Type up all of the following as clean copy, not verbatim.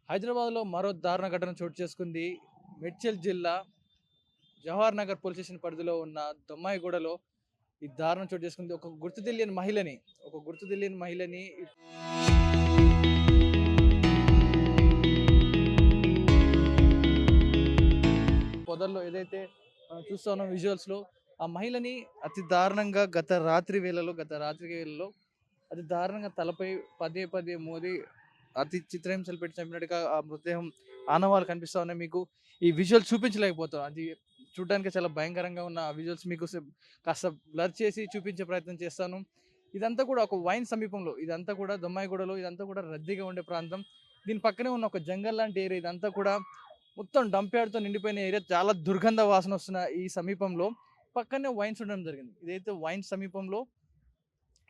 హైదరాబాద్లో మరో దారుణ ఘటన చోటు చేసుకుంది. మేడ్చల్ జిల్లా జవహర్ నగర్ పోలీస్ స్టేషన్ పరిధిలో ఉన్న దొమ్మాయిగూడలో ఈ దారుణం చోటు చేసుకుంది. ఒక గుర్తు తెలియని మహిళని పొదల్లో ఏదైతే మనం చూస్తా ఉన్నాం విజువల్స్లో, ఆ మహిళని అతి దారుణంగా గత రాత్రి వేళలో అతి దారుణంగా తలపై పదే పదే మోది అతి చిత్రహింసలు పెట్టి చంపినట్టుగా ఆ మృతదేహం ఆనవాళ్ళు కనిపిస్తా ఉన్నాయి. మీకు ఈ విజువల్స్ చూపించలేకపోతాం. అది చూడడానికి చాలా భయంకరంగా ఉన్న ఆ విజువల్స్ మీకు కాస్త బ్లర్ చేసి చూపించే ప్రయత్నం చేస్తాను. ఇదంతా కూడా ఒక వైన్ సమీపంలో, ఇదంతా కూడా దొమ్మాయిగూడలో, ఇదంతా కూడా రద్దీగా ఉండే ప్రాంతం. దీని పక్కనే ఉన్న ఒక జంగల్ లాంటి ఏరియా, ఇదంతా కూడా మొత్తం డంప్ యార్డ్‌తో నిండిపోయిన ఏరియా. చాలా దుర్గంధ వాసన వస్తున్న ఈ సమీపంలో పక్కనే వైన్స్ ఉండడం జరిగింది. ఇదైతే వైన్స్ సమీపంలో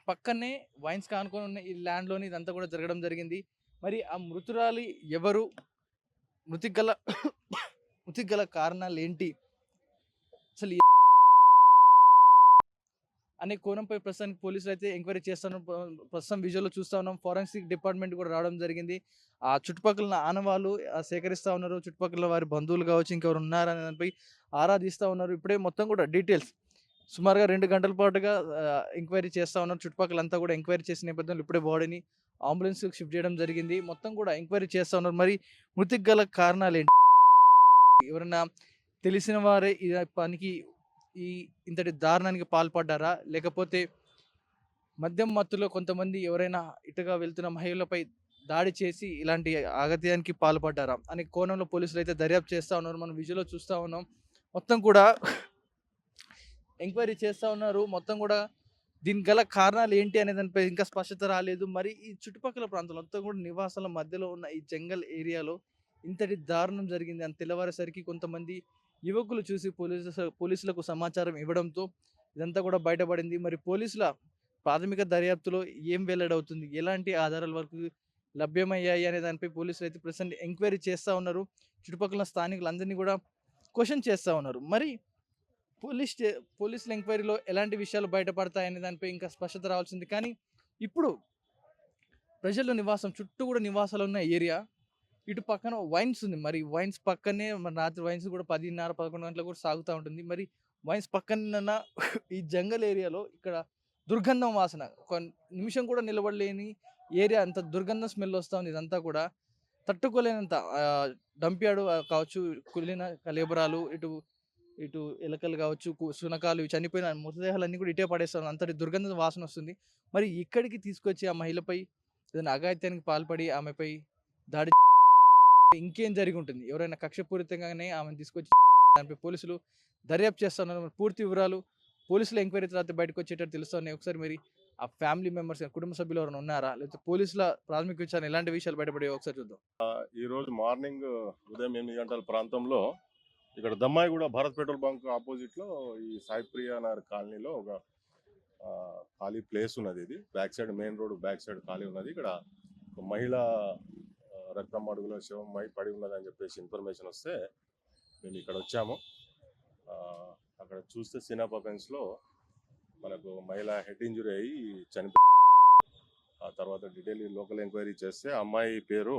పక్కనే వైన్స్‌కి ఆనుకొని ఉన్న ఈ ల్యాండ్‌లోని ఇదంతా కూడా జరగడం జరిగింది. మరి ఆ మృతురాలి ఎవరు? మృతికి గల మృతికి గల కారణాలేంటి? అసలు అనే కోణంపై ప్రస్తుతానికి పోలీసులైతే ఎంక్వైరీ చేస్తున్నారు. ప్రస్తుతం విజువల్‌లో చూస్తా ఉన్నాం. ఫోరెన్సిక్ డిపార్ట్‌మెంట్ కూడా రావడం జరిగింది. ఆ చుట్టుపక్కల ఉన్న ఆనవాళ్ళు సేకరిస్తా ఉన్నారు. చుట్టుపక్కల వారి బంధువులు కావచ్చు, ఇంకెవరు ఉన్నారా అనే దానిపై ఆరా తీస్తా ఉన్నారు. ఇప్పుడే మొత్తం కూడా డీటెయిల్స్ సుమారుగా 2 గంటల పాటుగా ఎంక్వైరీ చేస్తా ఉన్నారు. చుట్టుపక్కలంతా కూడా ఎంక్వైరీ చేసిన నేపథ్యంలో ఇప్పుడే బాడీని అంబులెన్స్‌కి షిఫ్ట్ చేయడం జరిగింది. మొత్తం కూడా ఎంక్వైరీ చేస్తా ఉన్నారు. మరి మృతికి గల కారణాలేంటి? ఎవరన్నా తెలిసిన వారే ఈ పనికి ఈ ఇంతటి దారుణానికి పాల్పడ్డారా? లేకపోతే మద్యం మత్తులో కొంతమంది ఎవరైనా ఇటుగా వెళ్తున్న మహిళలపై దాడి చేసి ఇలాంటి అగత్యానికి పాల్పడ్డారా? అనే కోణంలో పోలీసులైతే దర్యాప్తు చేస్తా ఉన్నారు. మనం విజువల్‌లో చూస్తా ఉన్నాం. మొత్తం కూడా ఎంక్వైరీ చేస్తా ఉన్నారు. మొత్తం కూడా దీనికి గల కారణాలు ఏంటి అనే దానిపై ఇంకా స్పష్టత రాలేదు. మరి ఈ చుట్టుపక్కల ప్రాంతంలో మొత్తం కూడా నివాసాల మధ్యలో ఉన్న ఈ జంగల్ ఏరియాలో ఇంతటి దారుణం జరిగింది అని తెల్లవారేసరికి కొంతమంది యువకులు చూసి పోలీసులకు సమాచారం ఇవ్వడంతో ఇదంతా కూడా బయటపడింది. మరి పోలీసుల ప్రాథమిక దర్యాప్తులో ఏం వెల్లడవుతుంది? ఎలాంటి ఆధారాల వరకు లభ్యమయ్యాయి అనే దానిపై పోలీసులు అయితే ప్రెజెంట్ ఎంక్వైరీ చేస్తా ఉన్నారు. చుట్టుపక్కల స్థానికులందరినీ కూడా క్వెషన్ చేస్తా ఉన్నారు. మరి పోలీస్ స్టే పోలీసుల ఎంక్వైరీలో ఎలాంటి విషయాలు బయటపడతాయనే దానిపై ఇంకా స్పష్టత రావాల్సింది. కానీ ఇప్పుడు ప్రజల నివాసం చుట్టూ కూడా నివాసాలు ఉన్న ఏరియా. ఇటు పక్కన వైన్స్ ఉంది. మరి వైన్స్ పక్కనే మరి రాత్రి వైన్స్ కూడా 10:30, 11 గంటలకు కూడా సాగుతా ఉంటుంది. మరి వైన్స్ పక్కనున్న ఈ జంగల్ ఏరియాలో ఇక్కడ దుర్గంధం వాసన. ఒక నిమిషం కూడా నిలబడలేని ఏరియా, అంత దుర్గంధం స్మెల్ వస్తా ఉంది. ఇదంతా కూడా తట్టుకోలేనంత డంప్ యార్డ్ కావచ్చు, కుళ్ళిన కళేబరాలు, ఇటు ఇటు ఎలకలు కావచ్చు, శునకాలు, ఇవి చనిపోయిన మృతదేహాలన్నీ కూడా ఇటే పడేస్తారు. అంతటి దుర్గంధ వాసన వస్తుంది. మరి ఇక్కడికి తీసుకొచ్చి ఆ మహిళపై ఏదైనా అఘాయిత్యానికి పాల్పడి ఆమెపై దాడి ఇంకేం జరిగి ఉంటుంది? ఎవరైనా కక్షపూరితంగానే ఆమెను తీసుకొచ్చి దానిపై పోలీసులు దర్యాప్తు చేస్తున్నారు. మరి పూర్తి వివరాలు పోలీసుల ఎంక్వైరీ తర్వాత బయటకు వచ్చేటట్టు తెలుస్తున్నాయి. ఒకసారి మరి ఆ ఫ్యామిలీ మెంబర్స్, కుటుంబ సభ్యులు ఎవరైనా ఉన్నారా? లేకపోతే పోలీసుల ప్రాథమిక విచారణ ఎలాంటి విషయాలు బయటపడాయో ఒకసారి చూద్దాం. ఈరోజు మార్నింగ్ ఉదయం 8 గంటల ప్రాంతంలో ఇక్కడ దమ్మాయిగూడ భారత్ పెట్రోల్ బంక్ ఆపోజిట్లో ఈ సాయి ప్రియ నగర్ కాలనీలో ఒక ఖాళీ ప్లేస్ ఉన్నది. ఇది back side, main road back side ఖాళీ ఉన్నది. ఇక్కడ ఒక మహిళ రక్తం అడుగుల శవం పడి ఉన్నదని చెప్పేసి ఇన్ఫర్మేషన్ వస్తే మేము ఇక్కడ వచ్చాము. అక్కడ చూస్తే సినాప్ అఫెన్స్లో మనకు మహిళ హెడ్ ఇంజురీ అయ్యి చనిపోయి, ఆ తర్వాత డీటెయిల్ లోకల్ ఎంక్వైరీ చేస్తే అమ్మాయి పేరు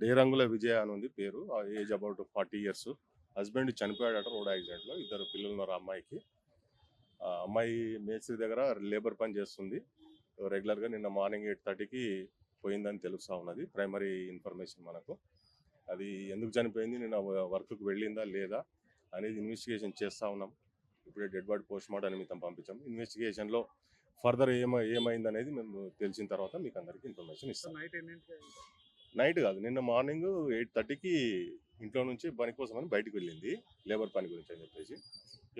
డేరంగుల విజయ అని ఉంది పేరు. Age about 40 years. హస్బెండ్ చనిపోయాడట రోడ్ యాక్సిడెంట్లో. 2 పిల్లలు ఉన్నారు అమ్మాయికి. అమ్మాయి మేస్త్రి దగ్గర లేబర్ పని చేస్తుంది. రెగ్యులర్గా నిన్న మార్నింగ్ 8:30కి పోయిందని తెలుస్తూ ఉన్నది. ప్రైమరీ ఇన్ఫర్మేషన్ మనకు. అది ఎందుకు చనిపోయింది, నిన్న వర్క్కి వెళ్ళిందా లేదా అనేది ఇన్వెస్టిగేషన్ చేస్తూ ఉన్నాం. ఇప్పుడే డెడ్ బాడీ పోస్ట్ మార్టం నిమిత్తం పంపించాము. ఇన్వెస్టిగేషన్లో ఫర్దర్ ఏమైంది అనేది మేము తెలిసిన తర్వాత మీకు అందరికీ ఇన్ఫర్మేషన్ ఇస్తాం. నైట్ కాదు, నిన్న మార్నింగ్ 8:30కి ఇంట్లో నుంచి పని కోసం అని బయటకు వెళ్ళింది, లేబర్ పని గురించి అని చెప్పేసి.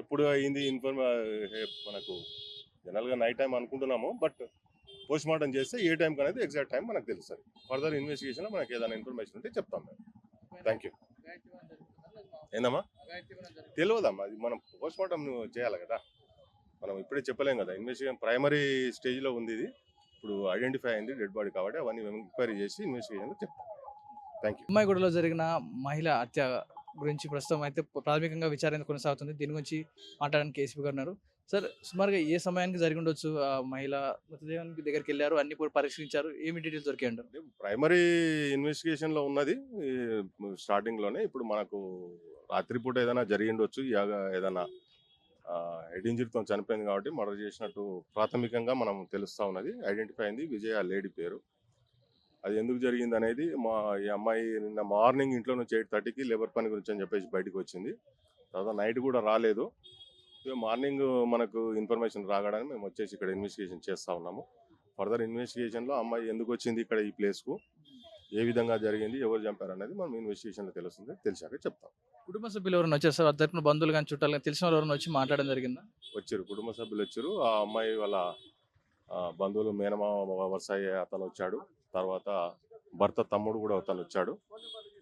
ఎప్పుడు అయింది మనకు జనరల్గా నైట్ టైం అనుకుంటున్నాము, బట్ పోస్ట్ మార్టం చేస్తే ఏ టైంకి అనేది ఎగ్జాక్ట్ టైం మనకు తెలుస్తుంది. ఫర్దర్ ఇన్వెస్టిగేషన్లో మనకి ఏదైనా ఇన్ఫర్మేషన్ ఉంటే చెప్తాం మేము. Thank you. ఏందమ్మా తెలియదమ్మా, అది మనం పోస్ట్ మార్టం చేయాలి కదా, మనం ఇప్పుడే చెప్పలేం కదా. ఇన్వెస్టిగేషన్ ప్రైమరీ స్టేజ్లో ఉంది. ఇది ఇప్పుడు ఐడెంటిఫై అయింది డెడ్ బాడీ కాబట్టి అవన్నీ ఎంక్వైరీ చేసి ఇన్వెస్టిగేషన్లో చెప్తాం. Thank you. అమ్మాయిగూడలో జరిగిన మహిళ హత్య గురించి ప్రస్తుతం అయితే ప్రాథమికంగా విచారణ కొనసాగుతుంది. దీని గురించి మాట్లాడడానికి ఏసీపీ గారు ఉన్నారు. సార్ సుమారుగా ఏ సమయానికి జరిగి ఉండొచ్చు? ఆ మహిళ మృతదేహానికి దగ్గరికి వెళ్లారు, అన్ని కూడా పరీక్షించారు. ఏమి డీటెయిల్స్ దొరికాయంటారు? ప్రైమరీ ఇన్వెస్టిగేషన్‌లో ఉన్నది. ఈ స్టార్టింగ్‌లోనే ఇప్పుడు మనకు రాత్రిపూట ఏదైనా జరిగిండొచ్చు. ఏదన్నా హెడ్ ఇంజ్యూరీతోని చనిపోయింది కాబట్టి మర్డర్ చేసినట్టు ప్రాథమికంగా మనం తెలుస్తా ఉన్నది. ఐడెంటిఫై అయింది. విజయ లేడీ పేరు. అది ఎందుకు జరిగిందనేది ఈ అమ్మాయి నిన్న మార్నింగ్ ఇంట్లో నుంచి 8:30కి లేబర్ పని గురించి అని చెప్పేసి బయటకు వచ్చింది. తర్వాత నైట్ కూడా రాలేదు. ఇక మార్నింగ్ మనకు ఇన్ఫర్మేషన్ రాగానే మేము వచ్చేసి ఇక్కడ ఇన్వెస్టిగేషన్ చేస్తా ఉన్నాము. ఫర్దర్ ఇన్వెస్టిగేషన్‌లో అమ్మాయి ఎందుకు వచ్చింది ఇక్కడ ఈ ప్లేస్‌కు, ఏ విధంగా జరిగింది, ఎవరు చంపారనేది మనం ఇన్వెస్టిగేషన్‌లో తెలుస్తుంది. తెలిసాక చెప్తాం. కుటుంబ సభ్యులు ఎవరైనా వచ్చారు సార్? వారి తరపున బంధువులు గాని, చుట్టాలు గాని, తెలిసిన వాళ్ళు ఎవరైనా వచ్చి మాట్లాడడం జరిగిందా? వచ్చిర్రు, కుటుంబ సభ్యులు వచ్చిర్రు. ఆ అమ్మాయి వాళ్ళ బంధువులు మేనమామ వరుస అయ్యే అతను వచ్చాడు. తర్వాత భర్త తమ్ముడు కూడా అతను వచ్చాడు.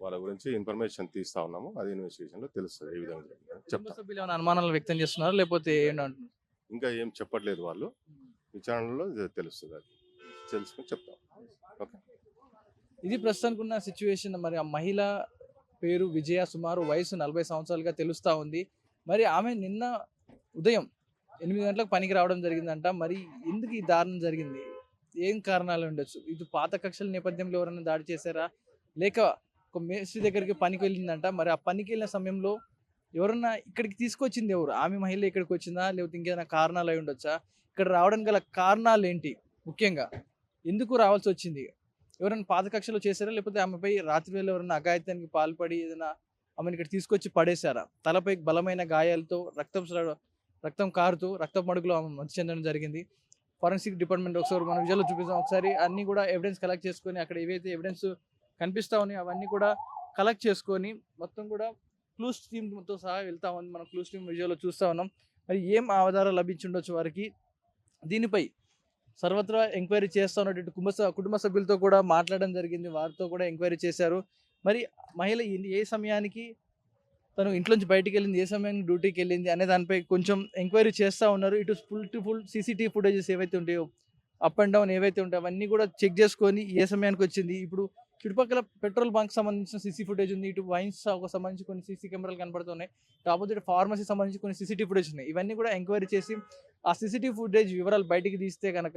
వాళ్ళ గురించి ఇన్ఫర్మేషన్ తీస్తా ఉన్నాము. అది ఇన్వెస్టిగేషన్‌లో తెలుస్తది ఏ విధంగా జరిగిందని కుటుంబ చెప్తాం. సభ్యులు ఏమైనా అనుమానాలు వ్యక్తం చేస్తున్నారా? లేకపోతే ఏంటంటున్నారు? ఇంకా ఏం చెప్పట్లేదు వాళ్ళు. విచారణలో ఇది తెలుస్తది అది. తెలుసుకొని చెప్తాం. ఓకే. ఇది ప్రస్తుతానికి ఉన్న సిచ్యువేషన్. మరి ఆ మహిళ పేరు విజయ, సుమారు వయసు 40 సంవత్సరాలుగా తెలుస్తా ఉంది. మరి ఆమె నిన్న ఉదయం 8 గంటలకు పనికి రావడం జరిగిందంట. మరి ఎందుకు ఈ దారుణం జరిగింది? ఏం కారణాలు ఉండొచ్చు? ఇటు పాత కక్షల నేపథ్యంలో ఎవరైనా దాడి చేశారా? లేక ఒక మేస్త్రి దగ్గరికి పనికి వెళ్ళిందంట. మరి ఆ పనికి వెళ్ళిన సమయంలో ఎవరన్నా ఇక్కడికి తీసుకొచ్చింది ఎవరు? ఆమె మహిళ ఇక్కడికి వచ్చిందా? లేకపోతే ఇంకేమైనా కారణాలు అయి ఉండొచ్చా? ఇక్కడ రావడానికి గల కారణాలు ఏంటి? ముఖ్యంగా ఎందుకు రావాల్సి వచ్చింది? ఎవరైనా పాత కక్షలో చేశారా? లేకపోతే ఆమెపై రాత్రి వేళ ఎవరైనా అఘాయిత్యానికి పాల్పడి ఏదైనా ఆమెను ఇక్కడ తీసుకొచ్చి పడేశారా? తలపై బలమైన గాయాలతో రక్తం కారుతూ రక్తపు మడుగులో ఆమె మృతి చెందడం జరిగింది. ఫోరెన్సిక్ డిపార్ట్మెంట్ ఒకసారి మన విజువల్‌లో చూపిద్దాం ఒకసారి. అన్నీ కూడా ఎవిడెన్స్ కలెక్ట్ చేసుకొని అక్కడ ఏవైతే ఎవిడెన్స్ కనిపిస్తా ఉన్నాయో అవన్నీ కూడా కలెక్ట్ చేసుకొని మొత్తం కూడా క్లూస్ టీమ్‌తో సహా వెళ్తా ఉంది. మనం క్లూస్ టీమ్ విజువల్‌లో చూస్తా ఉన్నాం. మరి ఏం ఆధారాలు లభించుండొచ్చు వారికి? దీనిపై సర్వత్రా ఎంక్వైరీ చేస్తా ఉన్నటువంటి కుటుంబ సభ్యులతో కూడా మాట్లాడడం జరిగింది. వారితో కూడా ఎంక్వైరీ చేశారు. మరి మహిళ ఏ సమయానికి తను ఇంట్లో నుంచి బయటికెళ్ళింది, ఏ సమయానికి డ్యూటీకెళ్ళింది అనే దానిపై కొంచెం ఎంక్వైరీ చేస్తా ఉన్నారు. ఇటు full to full CCTV footages ఏవైతే ఉంటాయో, అప్ అండ్ డౌన్ ఏవైతే ఉంటాయో అవన్నీ కూడా చెక్ చేసుకొని ఏ సమయానికొచ్చింది. ఇప్పుడు చుట్టుపక్కల పెట్రోల్ బంక్‌కి సంబంధించిన సీసీ ఫుటేజ్ ఉంది. ఇటు వైన్స్ షాప్‌కి సంబంధించి కొన్ని సీసీ కెమెరాలు కనపడుతున్నాయి. కాకపోతే ఫార్మసీకి సంబంధించి కొన్ని సీసీటీవీ ఫుటేజ్ ఉన్నాయి. ఇవన్నీ కూడా ఎంక్వైరీ చేసి ఆ సీసీటీవీ ఫుటేజ్ వివరాలు బయటికి తీస్తే గనక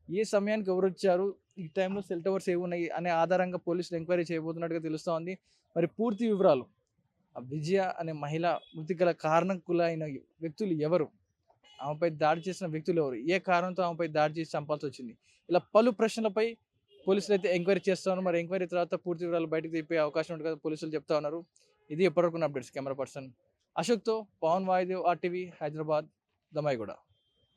ఏ సమయానికి ఎవరొచ్చారు, ఈ టైంలో సెల్ టవర్స్ ఏవున్నాయి అనే ఆధారంగా పోలీసులు ఎంక్వైరీ చేయబోతున్నట్టుగా తెలుస్తా ఉంది. మరి పూర్తి వివరాలు ఆ విజయ అనే మహిళ మృతికి గల కారణకులైన వ్యక్తులు ఎవరు? ఆమెపై దాడి చేసిన వ్యక్తులు ఎవరు? ఏ కారణంతో ఆమెపై దాడి చేసి చంపాల్సొచ్చింది? ఇలా పలు ప్రశ్నలపై పోలీసులైతే ఎంక్వైరీ చేస్తా ఉన్నారు. మరి ఎంక్వైరీ తర్వాత పూర్తి వివరాలు బయటకు తెలిపే అవకాశం ఉంటదని పోలీసులు చెప్తా ఉన్నారు. ఇది ఇప్పటివరకున్న అప్డేట్స్. కెమెరా పర్సన్ అశోక్‌తో పవన్ వాయుదేవ్, ఆర్‌టీవీ, హైదరాబాద్, దమ్మాయిగూడ.